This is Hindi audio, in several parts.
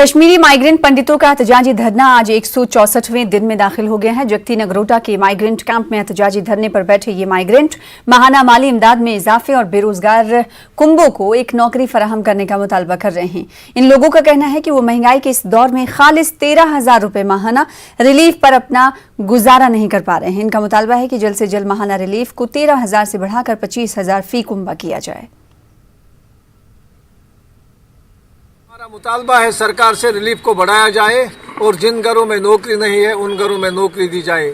कश्मीरी माइग्रेंट पंडितों का एहतजाजी धरना आज 164वें दिन में दाखिल हो गया है। जगती नगरोटा के माइग्रेंट कैंप में एहतजाजी धरने पर बैठे ये माइग्रेंट माहाना माली इमदाद में इजाफे और बेरोजगार कुंबों को एक नौकरी फराहम करने का मुतालबा कर रहे हैं। इन लोगों का कहना है कि वो महंगाई के इस दौर में खालिस 13,000 रुपए माहाना रिलीफ पर अपना गुजारा नहीं कर पा रहे हैं। इनका मुतालबा है कि जल्द से जल्द माहाना रिलीफ को 13,000 से बढ़ाकर 25,000 फी कुंबा किया जाए। हमारा मुतालबा है सरकार से रिलीफ को बढ़ाया जाए और जिन घरों में नौकरी नहीं है उन घरों में नौकरी दी जाए।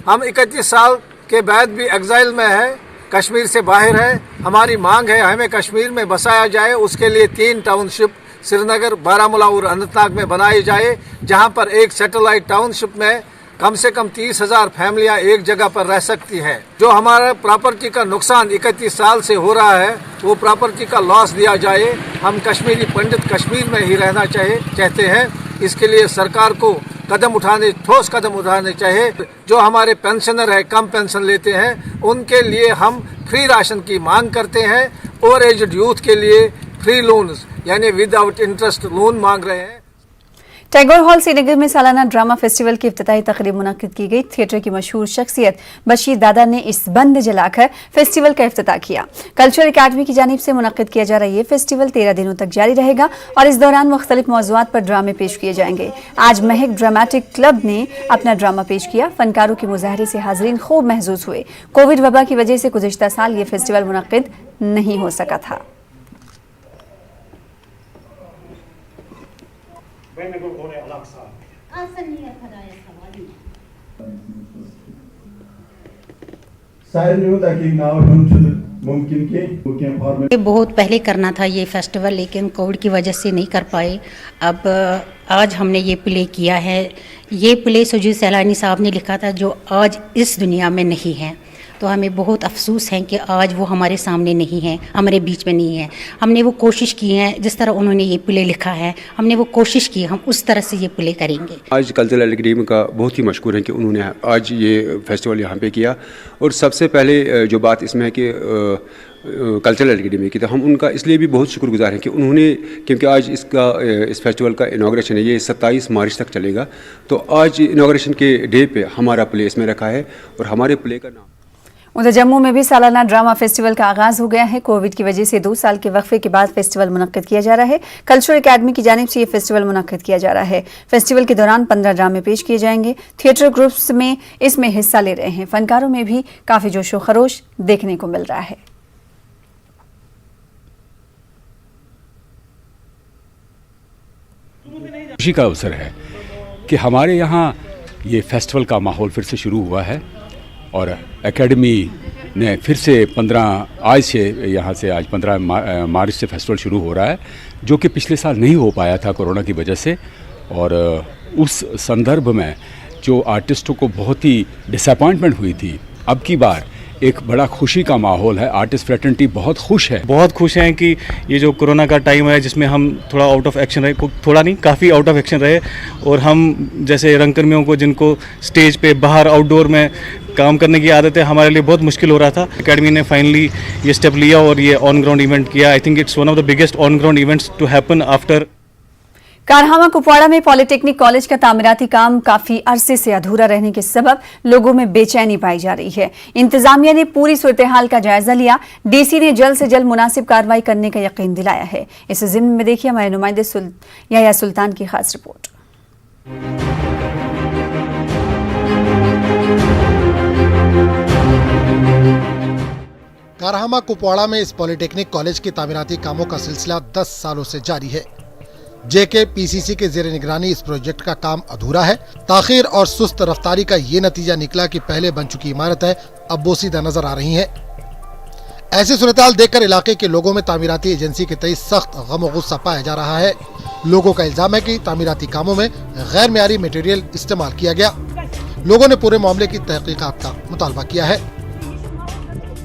हम 31 साल के बाद भी एग्जाइल में है, कश्मीर से बाहर है। हमारी मांग है हमें कश्मीर में बसाया जाए। उसके लिए 3 टाउनशिप श्रीनगर, बारामूला और अनंतनाग में बनाए जाए, जहां पर एक सैटेलाइट टाउनशिप में कम से कम 30,000 फैमिलियां एक जगह पर रह सकती हैं। जो हमारा प्रॉपर्टी का नुकसान 31 साल से हो रहा है वो प्रॉपर्टी का लॉस दिया जाए। हम कश्मीरी पंडित कश्मीर में ही रहना चाहते हैं। इसके लिए सरकार को ठोस कदम उठाने चाहिए। जो हमारे पेंशनर है, कम पेंशन लेते हैं, उनके लिए हम फ्री राशन की मांग करते हैं और एज्ड यूथ के लिए फ्री लोन यानी विदाउट इंटरेस्ट लोन मांग रहे हैं। टैगोर हॉल श्रीनगर में सालाना ड्रामा फेस्टिवल की इफ्तिताही तकरीब मुनक्किद की गई। थिएटर की मशहूर शख्सियत बशीर दादा ने इस बंद जलाकर फेस्टिवल का इफ्तिताह किया। कल्चरल अकादमी की जानिब से मुनक्किद किया जा रहा ये फेस्टिवल 13 दिनों तक जारी रहेगा और इस दौरान मुख्तलिफ मौज़ूआत पर ड्रामे पेश किए जाएंगे। आज महक ड्रामेटिक क्लब ने अपना ड्रामा पेश किया। फनकारों के मुजाहरे से हाजरीन खूब महजूज हुए। कोविड वबा की वजह से गुज़िश्ता साल ये फेस्टिवल मुनक्किद नहीं हो सका था। बहुत पहले करना था ये फेस्टिवल, लेकिन कोविड की वजह से नहीं कर पाए। अब आज हमने ये प्ले किया है। ये प्ले सुजीत सैलानी साहब ने लिखा था, जो आज इस दुनिया में नहीं है। तो हमें बहुत अफसोस है कि आज वो हमारे सामने नहीं है, हमारे बीच में नहीं है। हमने वो कोशिश की है, जिस तरह उन्होंने ये प्ले लिखा है हमने वो कोशिश की, हम उस तरह से ये प्ले करेंगे। आज कल्चरल अकादमी का बहुत ही मशकूर है कि उन्होंने आज ये फेस्टिवल यहाँ पे किया। और सबसे पहले जो बात इसमें है कि कल्चरल अकादमी की, तो हम उनका इसलिए भी बहुत शुक्रगुजार हैं कि उन्होंने, क्योंकि आज इस फेस्टिवल का इनाग्रेशन है, ये 27 मार्च तक चलेगा। तो आज इनाग्रेशन के डे पे हमारा प्ले इसमें रखा है और हमारे प्ले का नाम। उधर जम्मू में भी सालाना ड्रामा फेस्टिवल का आगाज हो गया है। कोविड की वजह से 2 साल के वक्फे के बाद फेस्टिवल मुनक्किद किया जा रहा है। कल्चरल अकादमी की जानिब से ये फेस्टिवल मुनक्किद किया जा रहा है। फेस्टिवल के दौरान 15 ड्रामे पेश किए जाएंगे। थिएटर ग्रुप्स में इसमें हिस्सा ले रहे हैं। फनकारों में भी काफी जोशो खरोश देखने को मिल रहा है। खुशी का अवसर है कि हमारे यहाँ ये फेस्टिवल का माहौल फिर से शुरू हुआ है और एकेडमी ने फिर से 15 मार्च से फेस्टिवल शुरू हो रहा है, जो कि पिछले साल नहीं हो पाया था कोरोना की वजह से। और उस संदर्भ में जो आर्टिस्टों को बहुत ही डिसअपॉइंटमेंट हुई थी, अब की बार एक बड़ा खुशी का माहौल है। आर्टिस्ट फ्रेटर्निटी बहुत खुश हैं कि ये जो कोरोना का टाइम है, जिसमें हम थोड़ा आउट ऑफ एक्शन रहे, थोड़ा नहीं काफ़ी आउट ऑफ एक्शन रहे, और हम जैसे रंगकर्मियों को जिनको स्टेज पे बाहर आउटडोर में काम करने की आदत है, हमारे लिए बहुत मुश्किल हो रहा था। एकेडमी ने फाइनली ये स्टेप लिया और ये ऑन ग्राउंड इवेंट किया। I think it's one of the biggest on ground events to happen after. Karhama Kupwara में पॉलिटेक्निक कॉलेज का तामीराती काम काफी अरसे से अधूरा रहने के सबब लोगों में बेचैनी पाई जा रही है। इंतजामिया ने पूरी सूरत-ए-हाल का जायजा लिया। डीसी ने जल्द से जल्द मुनासिब कार्रवाई करने का यकीन दिलाया है। इस जिम्मे में देखिए हमारे नुमाइंदे याह्या सुल्तान की खास रिपोर्ट। कारहामा कुपवाड़ा में इस पॉलिटेक्निक कॉलेज के तामीराती कामों का सिलसिला 10 सालों से जारी है। जेके पीसीसी के जेर निगरानी इस प्रोजेक्ट का काम अधूरा है। ताखीर और सुस्त रफ्तारी का ये नतीजा निकला कि पहले बन चुकी इमारतें अब बोसीदा नजर आ रही हैं। ऐसी सूरत-ए-हाल देखकर इलाके के लोगों में तामीराती एजेंसी के तई सख्त गम और गुस्सा पाया जा रहा है। लोगों का इल्जाम है कि तामीराती कामों में गैर मेयारी मटेरियल इस्तेमाल किया गया। लोगों ने पूरे मामले की तहकीकात का मुतालबा किया है।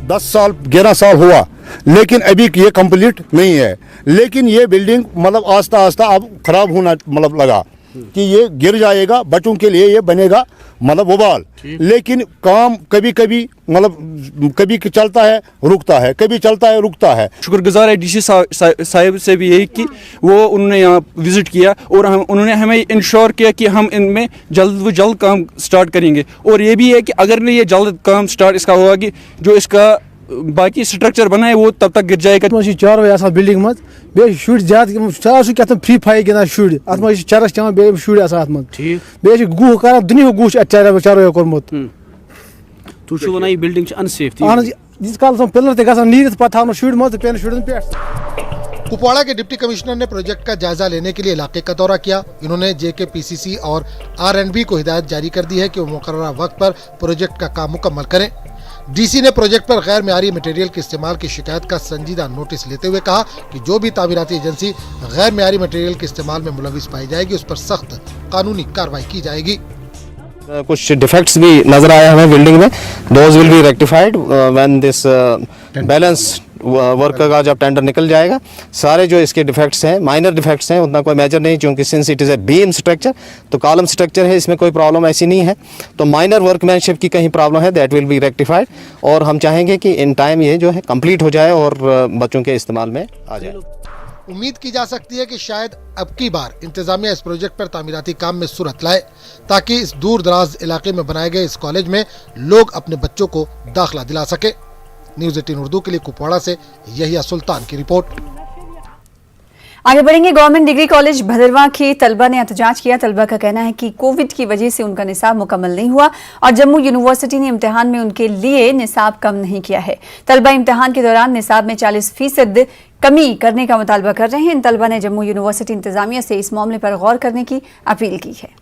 10 साल 11 साल हुआ, लेकिन अभी ये कंप्लीट नहीं है। लेकिन ये बिल्डिंग मतलब आस्ता आस्ता अब खराब होना लगा। कि ये गिर जाएगा, बच्चों के लिए ये बनेगा मतलब वबाल। लेकिन काम कभी कभी मतलब कभी चलता है रुकता है, कभी चलता है रुकता है। शुक्रगुजार है डीसी साहब से भी यही कि वो उन्होंने यहाँ विज़िट किया और उन्होंने हमें इंश्योर किया कि हम इनमें जल्द व जल्द काम स्टार्ट करेंगे। और ये भी है कि अगर नहीं ये जल्द काम स्टार्ट इसका होगा कि जो इसका बाकी स्ट्रक्चर बना है वो तब तक गिर जाएगा। चार वे बिल्डिंग मज बे शुर ज्यादा चार क्या फ्री फायर गिंदान शुर अत मज चरस चेवान बे शुर अत बे गुह कर दुनिया गुह चारो कोर्मुत तु वन यह बिल्डिंग अनसेफ यीत काल पिलर तक नीरित पे थो शुर मज पे शुरन पे। कुपवाड़ा के डिप्टी कमिश्नर ने प्रोजेक्ट का जायजा लेने के लिए इलाके का दौरा किया। इन्होंने JKPCC और RNB को हिदायत जारी कर दी है कि वो मुकर्ररा वक्त पर प्रोजेक्ट का काम मुकम्मल करें। DC ने प्रोजेक्ट पर गैर मियारी मटेरियल के इस्तेमाल की शिकायत का संजीदा नोटिस लेते हुए कहा कि जो भी तामीराती एजेंसी गैर मियारी मटेरियल के इस्तेमाल में मुलविस पाई जाएगी उस पर सख्त कानूनी कार्रवाई की जाएगी। कुछ डिफेक्ट्स भी नजर आए हमें बिल्डिंग में, those will be rectified when this balance work का जब टेंडर निकल जाएगा। सारे जो इसके डिफेक्ट्स हैं माइनर डिफेक्ट्स हैं, उतना कोई मेजर नहीं, क्योंकि since it is a beam structure तो कॉलम स्ट्रक्चर है, इसमें कोई प्रॉब्लम ऐसी नहीं है। तो माइनर वर्कमैनशिप की कहीं प्रॉब्लम है दैट विल बी रेक्टिफाइड और हम चाहेंगे कि इन टाइम ये जो है कंप्लीट हो जाए और बच्चों के इस्तेमाल में आ जाए। उम्मीद की जा सकती है कि शायद अब की बार इंतजामिया इस प्रोजेक्ट पर तामीराती काम में सूरत लाए ताकि इस दूर दराज इलाके में बनाए गए इस कॉलेज में लोग अपने बच्चों को दाखिला दिला सके। न्यूज़ 18 उर्दू के लिए कुपवाड़ा से यहिया सुल्तान की रिपोर्ट। आगे बढ़ेंगे। गवर्नमेंट डिग्री कॉलेज भदरवा के तलबा ने एहतजाज किया। तलबा का कहना है कि कोविड की वजह से उनका निसाब मुकम्मल नहीं हुआ और जम्मू यूनिवर्सिटी ने इम्तिहान में उनके लिए निसाब कम नहीं किया है। तलबा इम्तिहान के दौरान निसाब में 40% कमी करने का मुतालबा कर रहे हैं। इन तलबा ने जम्मू यूनिवर्सिटी इंतजामिया से इस मामले पर गौर करने की अपील की है।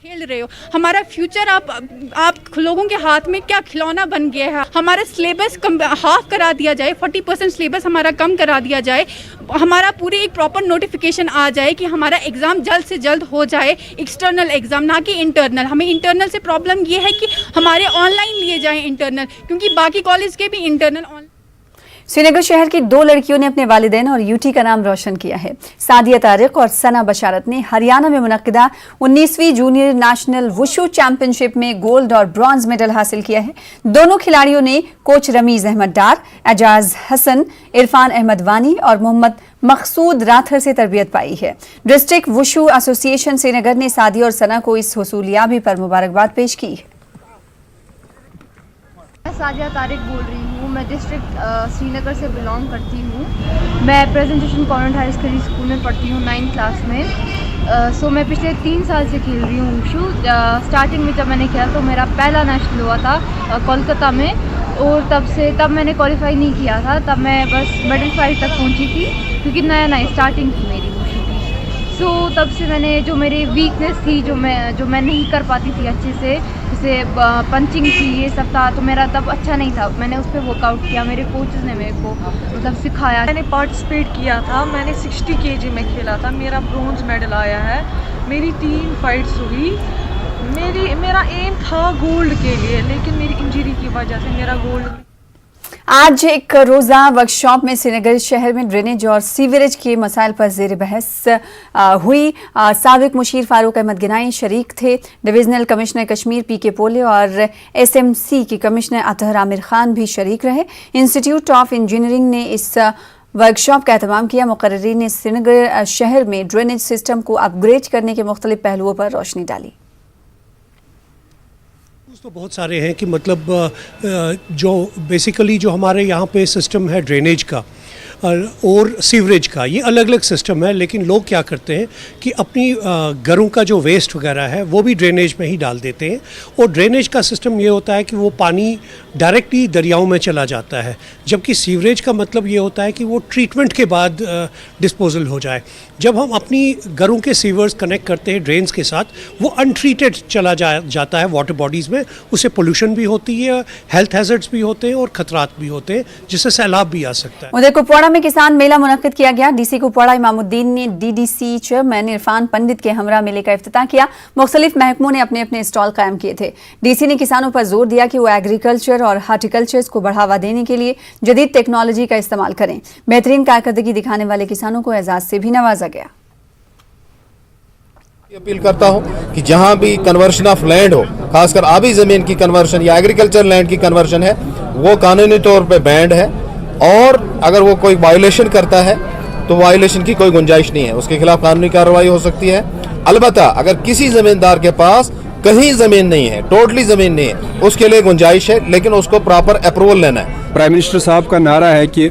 खेल रहे हो, हमारा फ्यूचर आप लोगों के हाथ में क्या खिलौना बन गया है। हमारा सिलेबस हाफ करा दिया जाए, 40% सिलेबस हमारा कम करा दिया जाए, हमारा पूरी एक प्रॉपर नोटिफिकेशन आ जाए कि हमारा एग्ज़ाम जल्द से जल्द हो जाए, एक्सटर्नल एग्ज़ाम ना कि इंटरनल। हमें इंटरनल से प्रॉब्लम ये है कि हमारे ऑनलाइन लिए जाएँ इंटरनल, क्योंकि बाकी कॉलेज के भी इंटरनल ऑनलाइन। श्रीनगर शहर की 2 लड़कियों ने अपने वालिदैन और यूटी का नाम रोशन किया है। सादिया तारिक और सना बशारत ने हरियाणा में मुनक्किदा 19वीं जूनियर नेशनल वुशु चैंपियनशिप में गोल्ड और ब्रॉन्ज मेडल हासिल किया है। दोनों खिलाड़ियों ने कोच रमीज अहमद डार, एजाज हसन, इरफान अहमद वानी और मोहम्मद मकसूद राथर से तरबियत पाई है। डिस्ट्रिक्ट वुशु एसोसिएशन श्रीनगर ने सादिया और सना को इस हुसूलियाबी पर मुबारकबाद पेश की है। मैं सादिया तारिक बोल रही हूँ। मैं डिस्ट्रिक्ट श्रीनगर से बिलोंग करती हूँ। मैं presentation convent high secondary school में पढ़ती हूँ 9th क्लास में। सो मैं पिछले 3 साल से खेल रही हूँ वुशु। स्टार्टिंग में जब मैंने खेला तो मेरा पहला नेशनल हुआ था कोलकाता में, और तब मैंने क्वालिफाई नहीं किया था। तब मैं बस मिडिल फाइट तक पहुँची थी क्योंकि नया स्टार्टिंग थी मेरी वुशु की। सो तब से मैंने जो मेरी वीकनेस थी, जो मैं नहीं कर पाती थी अच्छे से, जैसे पंचिंग थी, ये सब था, तो मेरा तब अच्छा नहीं था। मैंने उस पर वर्कआउट किया, मेरे कोचेस ने मेरे को मतलब सिखाया। मैंने पार्टिसिपेट किया था, मैंने 60 kg में खेला था, मेरा ब्रॉन्ज मेडल आया है। मेरी 3 फाइट्स हुई। मेरा एम था गोल्ड के लिए, लेकिन मेरी इंजरी की वजह से मेरा गोल्ड। आज एक रोज़ा वर्कशॉप में श्रीनगर शहर में ड्रेनेज और सीवरेज के मसाइल पर ज़ेर बहस हुई। साबिक मुशीर फारूक अहमद गिनाई शरीक थे। डिविजनल कमिश्नर कश्मीर PK पोले और SMC के कमिश्नर अतहर आमिर खान भी शरीक रहे। इंस्टीट्यूट ऑफ इंजीनियरिंग ने इस वर्कशॉप का एहतमाम किया। मुकर्रिरीन ने श्रीनगर शहर में ड्रेनेज सिस्टम को अपग्रेड करने के मुख्तलिफ पहलुओं पर रोशनी डाली। तो बहुत सारे हैं कि मतलब जो बेसिकली जो हमारे यहाँ पे सिस्टम है ड्रेनेज का और सीवरेज का, ये अलग अलग सिस्टम है। लेकिन लोग क्या करते हैं कि अपनी घरों का जो वेस्ट वगैरह है वो भी ड्रेनेज में ही डाल देते हैं। और ड्रेनेज का सिस्टम ये होता है कि वो पानी डायरेक्टली दरियाओं में चला जाता है, जबकि सीवरेज का मतलब ये होता है कि वो ट्रीटमेंट के बाद डिस्पोजल हो जाए। जब हम अपनी घरों के सीवर्स कनेक्ट करते हैं ड्रेन्स के साथ, वो अनट्रीटेड चला जाता है वाटर बॉडीज़ में। उससे पोल्यूशन भी होती है, हेल्थ हैजर्ड्स भी होते हैं और खतरात भी होते हैं, जिससे सैलाब भी आ सकता है। उधर कुपवाड़ा में किसान मेला मुनक्किद किया गया। DC कुपवाड़ा इमामुद्दीन ने DDC चेयरमैन इरफान पंडित के हमरा मेले का इफ्तिताह किया। मुख्तलिफ महकमों ने अपने अपने स्टॉल कायम किए थे। DC ने किसानों पर जोर दिया कि वो एग्रीकल्चर और हार्टिकल्चर को बढ़ावा देने के लिए जदीद टेक्नोलॉजी का इस्तेमाल करें। बेहतरीन कारकर्दगी दिखाने वाले किसानों को एजाज से भी नवाजा गया। अपील करता हूं कि जहां भी कन्वर्शन ऑफ लैंड हो, खासकर आबी ज़मीन की कन्वर्शन या एग्रीकल्चर लैंड की कन्वर्शन है, वो कानूनी तौर पे बैंड है और अगर वो कोई वायलेशन करता है तो वायलेशन की कोई गुंजाइश नहीं है, उसके खिलाफ कानूनी कार्रवाई हो सकती है। अलबत्ता अगर किसी ज़मींदार के पास कहीं ज़मीन नहीं है, टोटली ज़मीन नहीं है, उसके लिए गुंजाइश है, लेकिन उसको प्रॉपर अप्रूवल लेना है। प्राइम मिनिस्टर साहब का नारा है कि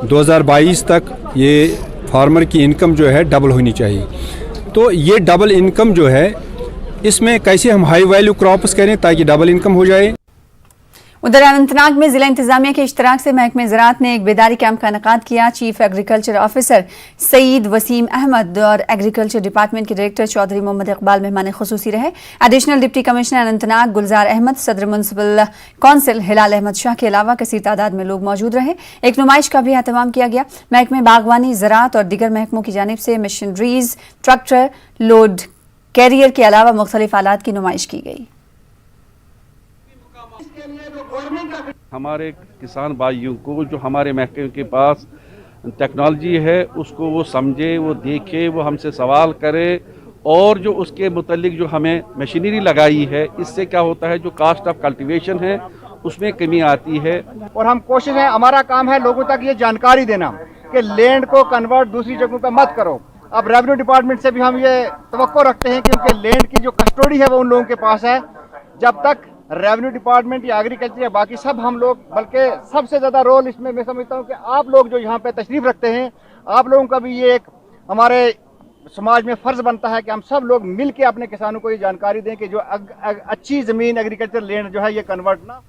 2022 तक ये फार्मर की इनकम जो है डबल होनी चाहिए। तो ये डबल इनकम जो है, इसमें कैसे हम हाई वैल्यू क्रॉप्स करें ताकि डबल इनकम हो जाए। उधर अनंतनाग में जिला इंतजामिया के इश्तराक से महकमे ज़राअत ने एक बेदारी कैंप का इनेकाद किया। Chief agriculture officer Syed Waseem Ahmad और एग्रीकल्चर डिपार्टमेंट के डायरेक्टर चौधरी मोहम्मद इकबाल मेहमान खुसूसी रहे। Additional deputy commissioner Anantnag Gulzar Ahmad, सदर म्युनिसिपल कौंसिल हिलाल अहमद शाह के अलावा कसीर तादाद में लोग मौजूद रहे। एक नुमाइश का भी एहतमाम किया गया। महकमे बागवानी, ज़राअत और दीगर महकमों की जानिब से मशीनरीज, ट्रैक्टर, लोड कैरियर के अलावा मुख्तलिफ आलात की नुमाइश की गई। हमारे किसान भाइयों को जो हमारे महकमे के पास टेक्नोलॉजी है उसको वो समझे, वो देखे, वो हमसे सवाल करे और जो उसके मुतालिक जो हमें मशीनरी लगाई है, इससे क्या होता है जो कास्ट ऑफ कल्टीवेशन है उसमें कमी आती है। और हम कोशिश है, हमारा काम है लोगों तक ये जानकारी देना कि लैंड को कन्वर्ट दूसरी जगहों पे मत करो। अब रेवेन्यू डिपार्टमेंट से भी हम ये तवक्को रखते हैं कि उनके लैंड की जो कस्टोडी है वो उन लोगों के पास है। जब तक रेवेन्यू डिपार्टमेंट या एग्रीकल्चर या बाकी सब हम लोग, बल्कि सबसे ज़्यादा रोल इसमें मैं समझता हूँ कि आप लोग जो यहाँ पे तशरीफ़ रखते हैं, आप लोगों का भी ये एक हमारे समाज में फ़र्ज़ बनता है कि हम सब लोग मिल के अपने किसानों को ये जानकारी दें कि जो अच्छी ज़मीन एग्रीकल्चर लैंड जो है ये कन्वर्ट ना।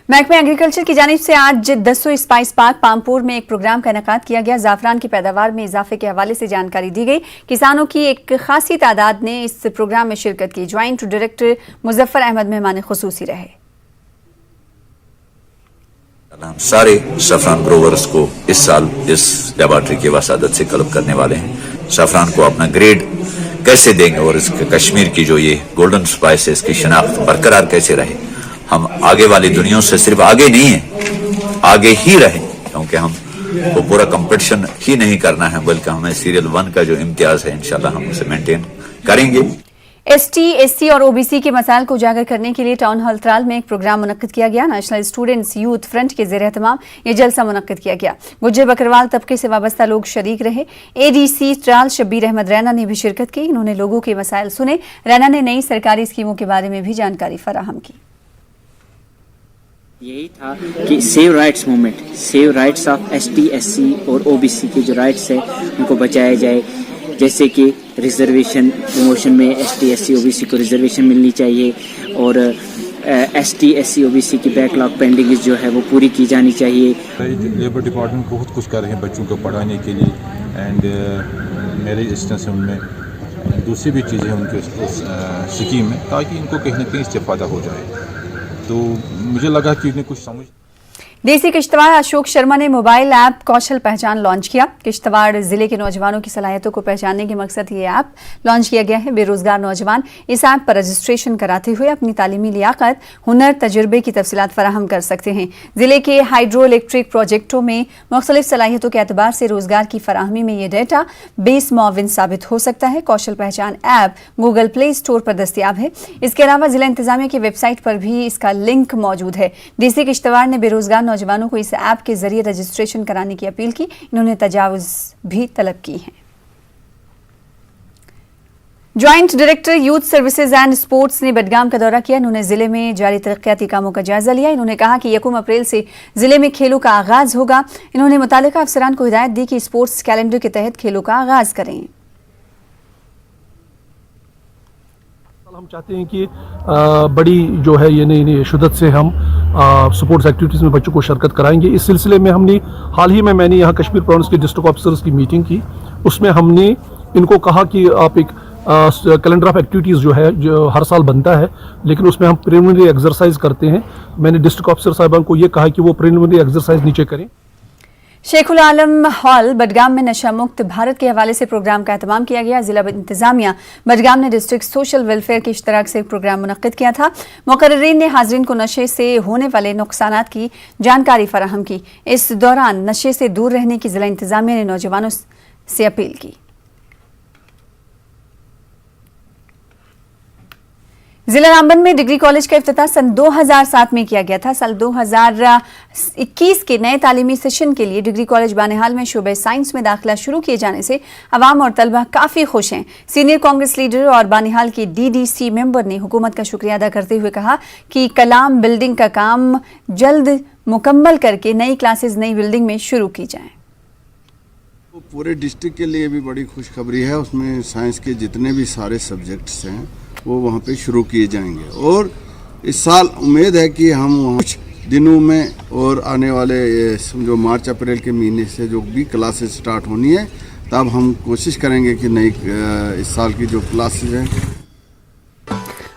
महकमा एग्रीकल्चर की जानिब से आज दसो स्पाइस पार्क पामपुर में एक प्रोग्राम का इनेकाद किया गया। ज़ाफ़रान की पैदावार में इजाफे के हवाले से जानकारी दी गई। किसानों की एक खासी तादाद ने इस प्रोग्राम में शिरकत की। ज्वाइंट डायरेक्टर मुजफ्फर अहमद मेहमान खुसूसी रहे। सारे सफ़रान ग्रोवर्स को इस साल इस लेबॉर्ट्री की वसादत से क्लब करने वाले हैं। सफ़रान को अपना ग्रेड कैसे देंगे और इसके कश्मीर की जो ये गोल्डन स्पाइस है इसकी शनाख्त बरकरार कैसे रहे। हम आगे वाली दुनिया से सिर्फ आगे नहीं है, आगे ही रहे, क्योंकि हम वो पूरा कंपटीशन ही नहीं करना है, बल्कि हमें सीरियल 1 का जो इम्तियाज है इंशाल्लाह हम उसे मेंटेन करेंगे। ST, SC और OBC के मसाइल को उजागर करने के लिए टाउन हॉल त्राल में एक प्रोग्राम मुनक्किद किया गया। नेशनल स्टूडेंट्स यूथ फ्रंट के ज़ेर एहतमाम ये जलसा मुनक्किद किया गया। गुज्जर बकरवाल तबके से वाबस्ता लोग शरीक रहे। ADC त्राल शब्बीर अहमद रैना ने भी शिरकत की। इन्होंने लोगों के मसाइल सुने। रैना ने नई सरकारी स्कीमों के बारे में भी जानकारी फराहम की। यही था कि save rights movement, save rights of ST, SC और OBC के जो राइट्स है उनको बचाया जाए। जैसे कि रिजर्वेशन प्रमोशन में ST, SC, OBC को रिजर्वेशन मिलनी चाहिए और ST, SC, OBC की बैकलॉग पेंडिंग जो है वो पूरी की जानी चाहिए। लेबर डिपार्टमेंट बहुत कुछ कर रहे हैं बच्चों को पढ़ाने के लिए एंड मेरे इंस्टेंस में दूसरी भी चीज़ें उनके स्कीम में, ताकि इनको कहीं ना कहीं इससे फ़ायदा हो जाए। तो मुझे लगा कि इन्हें कुछ समझ। डीसी किश्तवाड़ अशोक शर्मा ने मोबाइल ऐप कौशल पहचान लॉन्च किया। किश्तवाड़ जिले के नौजवानों की सलाहियतों को पहचानने के मकसद ये ऐप लॉन्च किया गया है। बेरोजगार नौजवान इस ऐप पर रजिस्ट्रेशन कराते हुए अपनी तालीमी लियाकत, हुनर, तजुर्बे की तफसीलात फराहम कर सकते हैं। जिले के हाइड्रो इलेक्ट्रिक प्रोजेक्टों में मुख्तलिफ सलाहियतों के एतबार से रोजगार की फराहमी में ये डेटा बेस मुआविन साबित हो सकता है। कौशल पहचान ऐप गूगल प्ले स्टोर पर दस्तियाब है। इसके अलावा जिला इंतजामिया की वेबसाइट पर भी इसका लिंक मौजूद है। डीसी किश्तवाड़ ने बेरोजगार नौजवानों को इस ऐप के जरिए रजिस्ट्रेशन कराने की अपील की। इन्होंने तजावुज भी तलब की है। Joint director youth services and sports ने बडगाम का दौरा किया। इन्होंने जिले में जारी तरक्याती कामों का जायजा लिया। इन्होंने कहा कि 1 अप्रैल से जिले में खेलों का आगाज होगा। इन्होंने मुतालिका अफसरान को हिदायत दी कि स्पोर्ट्स कैलेंडर के तहत खेलों का आगाज करें। हम चाहते हैं कि बड़ी जो है ये नई शुद्दत से हम स्पोर्ट्स एक्टिविटीज़ में बच्चों को शिरकत कराएंगे। इस सिलसिले में हमने हाल ही में मैंने यहाँ कश्मीर प्रोविंस के डिस्ट्रिक्ट ऑफिसर्स की मीटिंग की। उसमें हमने इनको कहा कि आप एक कैलेंडर ऑफ एक्टिविटीज़ जो है जो हर साल बनता है, लेकिन उसमें हम प्रिलिमिनरी एक्सरसाइज करते हैं। मैंने डिस्ट्रिक्ट ऑफिसर साहिबान को ये कहा कि वो प्रिलिमिनरी एक्सरसाइज नीचे करें। शेखुल आलम हॉल बडगाम में नशा मुक्त भारत के हवाले से प्रोग्राम का एहतमाम किया गया। जिला इंतजामिया बडगाम ने डिस्ट्रिक्ट सोशल वेलफेयर के इश्तराक से प्रोग्राम मुनक्किद किया था। मुकर्रिरीन ने हाज़रीन को नशे से होने वाले नुकसानात की जानकारी फराहम की। इस दौरान नशे से दूर रहने की जिला इंतजामिया ने नौजवानों से अपील की। जिला रामबन में डिग्री कॉलेज का इफ्तिताह सन 2007 में किया गया था। साल 2021 के नए तालीमी सेशन के लिए डिग्री कॉलेज बानिहाल में शोबे साइंस में दाखिला शुरू किए जाने से अवाम और तलबा काफ़ी खुश हैं। सीनियर कांग्रेस लीडर और बानिहाल की DDC मेंबर ने हुकूमत का शुक्रिया अदा करते हुए कहा कि कलाम बिल्डिंग का काम जल्द मुकम्मल करके नई क्लासेज नई बिल्डिंग में शुरू की जाएँ। पूरे डिस्ट्रिक्ट के लिए भी बड़ी खुशखबरी है। उसमें साइंस के जितने भी सारे सब्जेक्ट्स हैं वो वहाँ पे शुरू किए जाएंगे और इस साल उम्मीद है कि हम कुछ दिनों में और आने वाले समझो मार्च अप्रैल के महीने से जो भी क्लासेस स्टार्ट होनी है तब हम कोशिश करेंगे कि नई इस साल की जो क्लासेस हैं।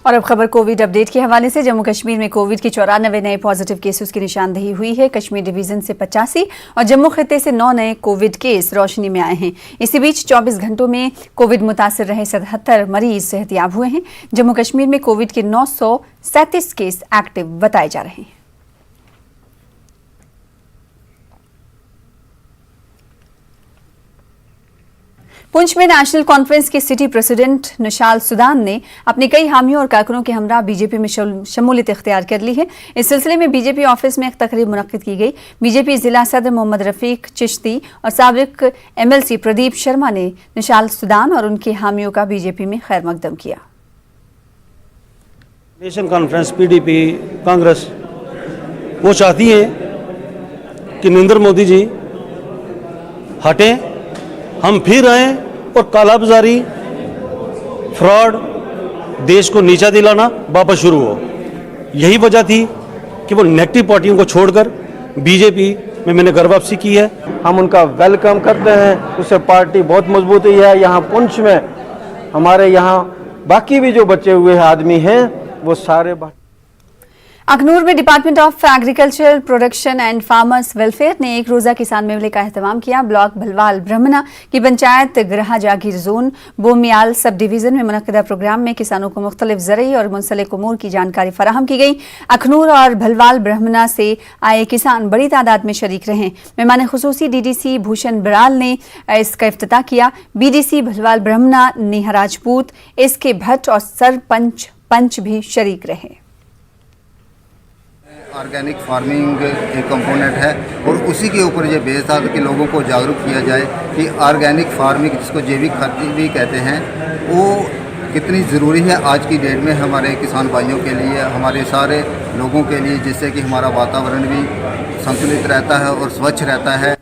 और अब खबर कोविड अपडेट के हवाले से। जम्मू कश्मीर में कोविड के 94 नए पॉजिटिव केसेस की निशानदेही हुई है। कश्मीर डिवीजन से 85 और जम्मू खित्ते से 9 नए कोविड केस रोशनी में आए हैं। इसी बीच 24 घंटों में कोविड मुतासिर रहे 77 मरीज सेहतियाब हुए हैं। जम्मू कश्मीर में कोविड के 937 केस एक्टिव बताए जा रहे हैं। पुंछ में नेशनल कॉन्फ्रेंस के सिटी प्रेसिडेंट निशाल सुदान ने अपने कई हामियों और कारकुनों के हमरा बीजेपी में शमूलियत इख्तियार कर ली है। इस सिलसिले में बीजेपी ऑफिस में एक तकरीब मुनक्किद की गई। बीजेपी जिला सदर मोहम्मद रफीक चिश्ती और साबिक MLC प्रदीप शर्मा ने निशाल सुदान और उनके हामियों का बीजेपी में खैर मकदम किया। नेशनल कॉन्फ्रेंस PDP कांग्रेस वो चाहती है कि नरेंद्र मोदी जी हटें, हम फिर आए और कालाबाजारी फ्रॉड देश को नीचा दिलाना वापस शुरू हो। यही वजह थी कि वो नेगेटिव पार्टियों को छोड़कर बीजेपी में मैंने घर वापसी की है। हम उनका वेलकम करते हैं। उससे पार्टी बहुत मजबूत हुई है। यहाँ पुंछ में हमारे यहाँ बाकी भी जो बचे हुए आदमी हैं वो सारे अखनूर में department of agriculture production and farmers welfare ने एक रोजा किसान मेले का एहतमाम किया। ब्लॉक भलवाल ब्रह्मना की पंचायत ग्रहा जागीर जोन बोमियाल सब डिवीजन में मुनक्किदा प्रोग्राम में किसानों को मुख्तलिफ ज़रई और मुंसलिक उमूर की जानकारी फराहम की गई। अखनूर और भलवाल ब्रह्मना से आए किसान बड़ी तादाद में शरीक रहे। मेहमान खुसूसी DDC भूषण बराल ने इसका इफ्तिताह किया। BDC भलवाल ब्रह्मना नेहा राजपूत, SK भट्ट और सरपंच भी शरीक रहे। ऑर्गेनिक फार्मिंग एक कंपोनेंट है और उसी के ऊपर ये बेस था कि लोगों को जागरूक किया जाए कि ऑर्गेनिक फार्मिंग जिसको जैविक खेती भी कहते हैं वो कितनी ज़रूरी है आज की डेट में हमारे किसान भाइयों के लिए, हमारे सारे लोगों के लिए, जिससे कि हमारा वातावरण भी संतुलित रहता है और स्वच्छ रहता है।